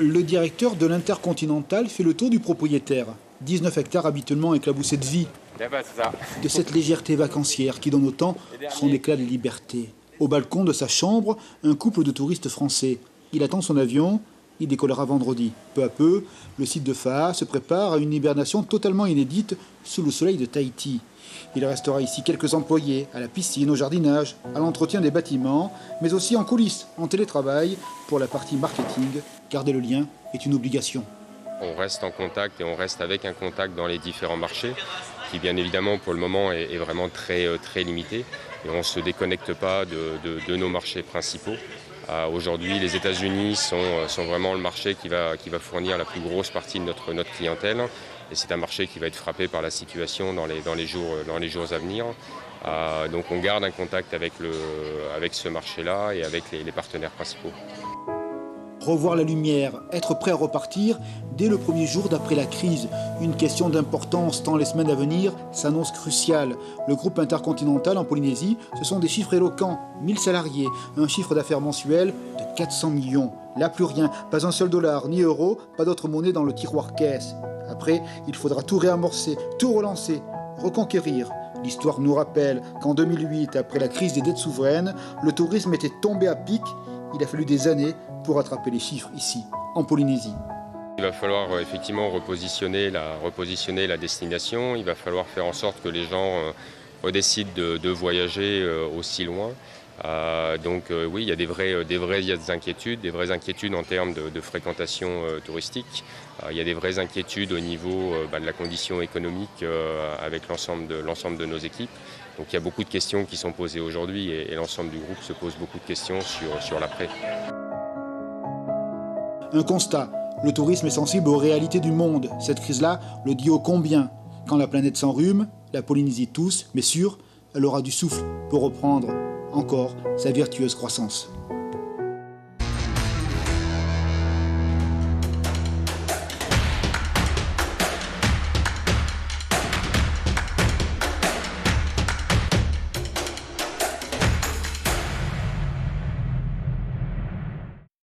Le directeur de l'Intercontinental fait le tour du propriétaire. 19 hectares habituellement éclaboussés de vie. De cette légèreté vacancière qui donne au temps son éclat de liberté. Au balcon de sa chambre, un couple de touristes français. Il attend son avion, il décollera vendredi. Peu à peu, le site de Faa se prépare à une hibernation totalement inédite sous le soleil de Tahiti. Il restera ici quelques employés, à la piscine, au jardinage, à l'entretien des bâtiments, mais aussi en coulisses, en télétravail. Pour la partie marketing, garder le lien est une obligation. On reste en contact et on reste avec un contact dans les différents marchés, qui bien évidemment pour le moment est vraiment très limité. Et on ne se déconnecte pas de nos marchés principaux. Aujourd'hui, les États-Unis sont vraiment le marché qui va fournir la plus grosse partie de notre clientèle. Et c'est un marché qui va être frappé par la situation dans les jours à venir. Donc on garde un contact avec ce marché-là et avec les partenaires principaux. Revoir la lumière, être prêt à repartir dès le premier jour d'après la crise. Une question d'importance tant les semaines à venir s'annoncent cruciales. Le groupe Intercontinental en Polynésie, ce sont des chiffres éloquents. 1000 salariés, un chiffre d'affaires mensuel de 400 millions. Là plus rien, pas un seul dollar ni euro, pas d'autre monnaie dans le tiroir caisse. Après, il faudra tout réamorcer, tout relancer, reconquérir. L'histoire nous rappelle qu'en 2008, après la crise des dettes souveraines, le tourisme était tombé à pic. Il a fallu des années pour rattraper les chiffres ici, en Polynésie. Il va falloir effectivement repositionner la destination. Il va falloir faire en sorte que les gens redécident de voyager aussi loin. Oui, il y a des vraies inquiétudes en termes de fréquentation touristique. Il y a des vraies inquiétudes au niveau de la condition économique avec l'ensemble de nos équipes. Donc il y a beaucoup de questions qui sont posées aujourd'hui et l'ensemble du groupe se pose beaucoup de questions sur l'après. Un constat, le tourisme est sensible aux réalités du monde. Cette crise-là le dit ô combien. Quand la planète s'enrhume, la Polynésie tousse, mais sûr, elle aura du souffle pour reprendre encore sa vertueuse croissance.